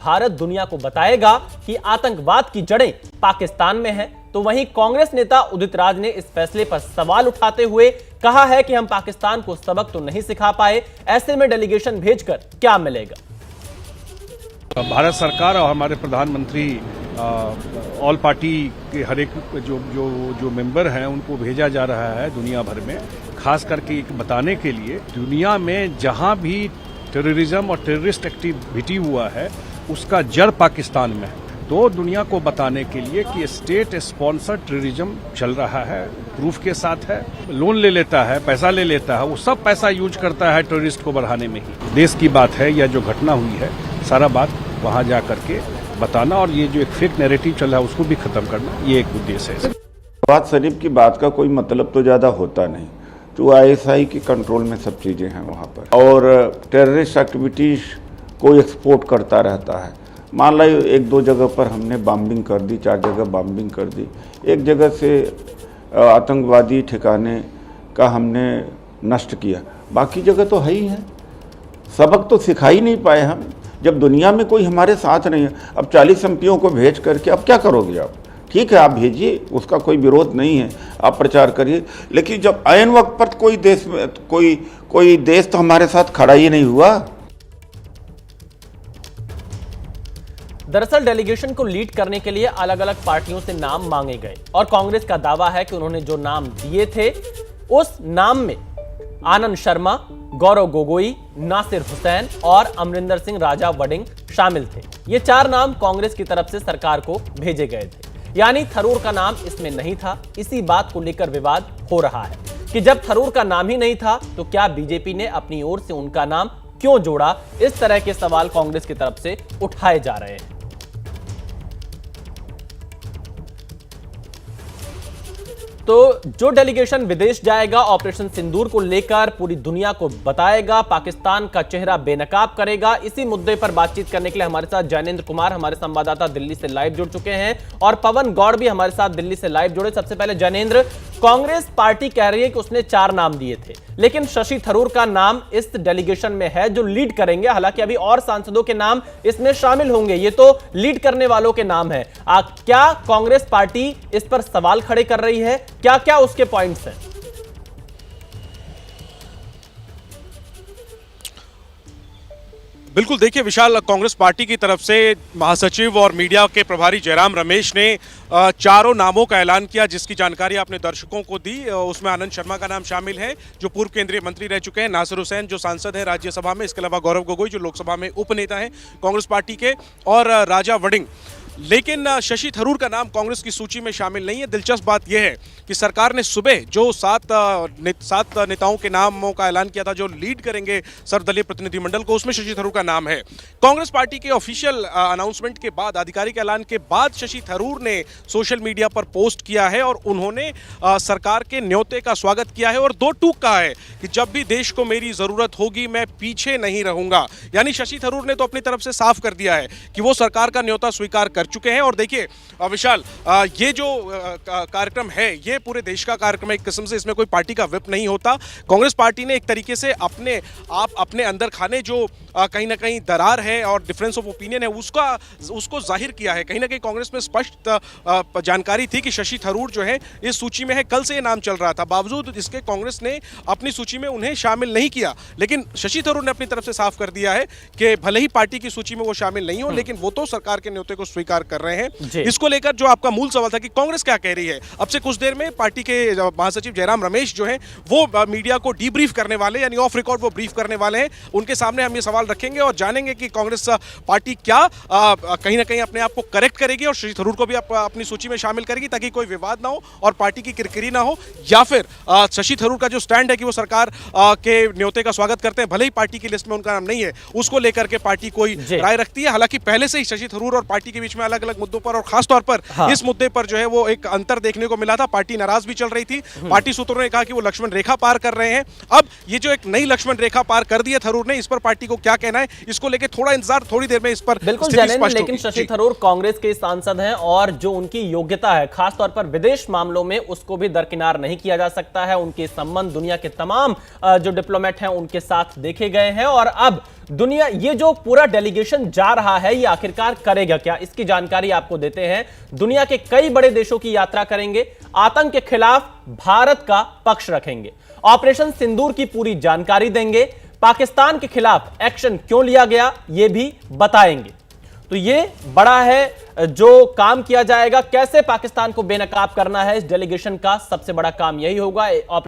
भारत दुनिया को बताएगा कि आतंकवाद की जड़ें पाकिस्तान में हैं, तो वहीं कांग्रेस नेता उदित राज ने इस फैसले पर सवाल उठाते हुए कहा है कि हम पाकिस्तान को सबक तो नहीं सिखा पाए, ऐसे में डेलीगेशन भेजकर क्या मिलेगा। भारत सरकार और हमारे प्रधानमंत्री ऑल पार्टी के हर एक जो मेंबर हैं उनको भेजा जा रहा है दुनिया भर में, खास करके बताने के लिए दुनिया में जहां भी टेररिज्म और टेररिस्ट एक्टिविटी हुआ है उसका जड़ पाकिस्तान में है। तो दुनिया को बताने के लिए कि स्टेट स्पॉन्सर्ड टेररिज्म चल रहा है, प्रूफ के साथ है, लोन ले लेता है, पैसा ले लेता है, वो सब पैसा यूज करता है टेररिस्ट को बढ़ाने में ही। देश की बात है या जो घटना हुई है, सारा बात वहां जा करके बताना और ये जो एक फेक नैरेटिव चल रहा है उसको भी खत्म करना, ये एक उद्देश्य है। नवाज शरीफ की बात का कोई मतलब तो ज़्यादा होता नहीं, तो ISI के कंट्रोल में सब चीज़ें हैं वहाँ पर, और टेररिस्ट एक्टिविटीज़ को एक्सपोर्ट करता रहता है। मान लो एक दो जगह पर हमने बॉम्बिंग कर दी, 4 जगह बॉम्बिंग कर दी, एक जगह से आतंकवादी ठिकाने का हमने नष्ट किया, बाकी जगह तो है ही है। सबक तो सिखा ही नहीं पाए हम, जब दुनिया में कोई हमारे साथ नहीं है। अब 40 MPओं को भेज करके अब क्या करोगे आप? ठीक है, आप भेजिए, उसका कोई विरोध नहीं है, आप प्रचार करिए, लेकिन जब ऐन वक्त पर कोई देश तो हमारे साथ खड़ा ही नहीं हुआ। दरअसल डेलीगेशन को लीड करने के लिए अलग अलग पार्टियों से नाम मांगे गए और कांग्रेस का दावा है कि उन्होंने जो नाम दिए थे उस नाम में आनंद शर्मा, गौरव गोगोई, नासिर हुसैन और अमरिंदर सिंह राजा वडिंग शामिल थे। ये 4 नाम कांग्रेस की तरफ से सरकार को भेजे गए थे, यानी थरूर का नाम इसमें नहीं था। इसी बात को लेकर विवाद हो रहा है कि जब थरूर का नाम ही नहीं था तो क्या बीजेपी ने अपनी ओर से उनका नाम क्यों जोड़ा। इस तरह के सवाल कांग्रेस की तरफ से उठाए जा रहे हैं। तो जो डेलीगेशन विदेश जाएगा, ऑपरेशन सिंदूर को लेकर पूरी दुनिया को बताएगा, पाकिस्तान का चेहरा बेनकाब करेगा। इसी मुद्दे पर बातचीत करने के लिए हमारे साथ जैनेंद्र कुमार, हमारे संवाददाता, दिल्ली से लाइव जुड़ चुके हैं और पवन गौड़ भी हमारे साथ दिल्ली से लाइव जुड़े। सबसे पहले जैनेंद्र, कांग्रेस पार्टी कह रही है कि उसने 4 नाम दिए थे, लेकिन शशि थरूर का नाम इस डेलीगेशन में है जो लीड करेंगे। हालांकि अभी और सांसदों के नाम इसमें शामिल होंगे, ये तो लीड करने वालों के नाम है। क्या कांग्रेस पार्टी इस पर सवाल खड़े कर रही है? क्या क्या उसके पॉइंट्स हैं? बिल्कुल, देखिए विशाल, कांग्रेस पार्टी की तरफ से महासचिव और मीडिया के प्रभारी जयराम रमेश ने 4 नामों का ऐलान किया, जिसकी जानकारी आपने दर्शकों को दी। उसमें आनंद शर्मा का नाम शामिल है जो पूर्व केंद्रीय मंत्री रह चुके हैं, नासिर हुसैन जो सांसद है राज्यसभा में, इसके अलावा गौरव गोगोई जो लोकसभा में उपनेता हैं कांग्रेस पार्टी के, और राजा वडिंग। लेकिन शशि थरूर का नाम कांग्रेस की सूची में शामिल नहीं है। दिलचस्प बात यह है कि सरकार ने सुबह जो 7 नेताओं के नामों का ऐलान किया था जो लीड करेंगे सर्वदलीय प्रतिनिधिमंडल को, उसमें शशि थरूर का नाम है। कांग्रेस पार्टी के ऑफिशियल अनाउंसमेंट के बाद, आधिकारिक ऐलान के बाद, शशि थरूर ने सोशल मीडिया पर पोस्ट किया है और उन्होंने सरकार के न्योते का स्वागत किया है और 2 टूक कहा है कि जब भी देश को मेरी जरूरत होगी मैं पीछे नहीं रहूंगा। यानी शशि थरूर ने तो अपनी तरफ से साफ कर दिया है कि वो सरकार का न्योता स्वीकार कर चुके हैं। और देखिए विशाल, ये जो कार्यक्रम है ये पूरे देश का कार्यक्रम है एक किस्म से, इसमें कोई पार्टी का विप नहीं होता। कांग्रेस पार्टी ने एक तरीके से अपने अंदर खाने जो कहीं ना कहीं दरार है और डिफरेंस ऑफ ओपिनियन है उसको जाहिर किया है। कहीं ना कहीं कांग्रेस में स्पष्ट जानकारी थी कि शशि थरूर जो है इस सूची में है, कल से ये नाम चल रहा था, बावजूद इसके कांग्रेस ने अपनी सूची में उन्हें शामिल नहीं किया। लेकिन शशि थरूर ने अपनी तरफ से साफ कर दिया है कि भले ही पार्टी की सूची में वो शामिल नहीं हो, लेकिन वो तो सरकार के न्योते को स्वीकार कर रहे हैं। इसको लेकर जो आपका मूल सवाल था कि कांग्रेस क्या कह रही है, अब से कुछ देर में पार्टी के महासचिव जयराम रमेश जो हैं वो मीडिया को डीब्रीफ करने वाले, यानी ऑफ रिकॉर्ड वो ब्रीफ करने वाले हैं। उनके सामने हम ये सवाल रखेंगे और जानेंगे कि कांग्रेस पार्टी क्या कहीं ना कहीं अपने आप को करेक्ट करेगी और शशि थरूर को भी अपनी सूची में शामिल करेगी ताकि कोई विवाद ना हो और पार्टी की किरकिरी ना हो, या फिर शशि थरूर का जो स्टैंड है कि वो सरकार के न्योते का स्वागत करते हैं, भले ही पार्टी की लिस्ट में उनका नाम नहीं है, उसको लेकर के पार्टी कोई राय रखती है। हालांकि पहले से ही शशि थरूर और पार्टी के बीच में अलग अलग मुद्दों पर और खासतौर पर इस मुद्दे पर जो है वो एक अंतर देखने को मिला था। पार्टी नाराज भी चल रही थी, पार्टी सूत्रों ने कहा कि वो लक्ष्मण रेखा पार कर रहे हैं। अब ये जो एक नई लक्ष्मण रेखा पार कर दी है थरूर ने, इस पर पार्टी को क्या कहना है, इसको लेकर थोड़ा इंतजार, थोड़ी देर में इस पर बिल्कुल जैनेंद्र, लेकिन शशि थरूर कांग्रेस के सांसद हैं और जो उनकी योग्यता है खासतौर पर विदेश मामलों में, उसको भी दरकिनार नहीं किया जा सकता है। उनके संबंध दुनिया के तमाम जो डिप्लोमेट हैं उनके साथ देखे गए हैं और अब दुनिया, ये जो पूरा डेलीगेशन जा रहा है ये आखिरकार करेगा क्या, इसकी जानकारी आपको देते हैं। दुनिया के कई बड़े देशों की यात्रा करेंगे, आतंक के खिलाफ भारत का पक्ष रखेंगे, ऑपरेशन सिंदूर की पूरी जानकारी देंगे, पाकिस्तान के खिलाफ एक्शन क्यों लिया गया ये भी बताएंगे। तो ये बड़ा है जो काम किया जाएगा, कैसे पाकिस्तान को बेनकाब करना है, इस डेलीगेशन का सबसे बड़ा काम यही होगा।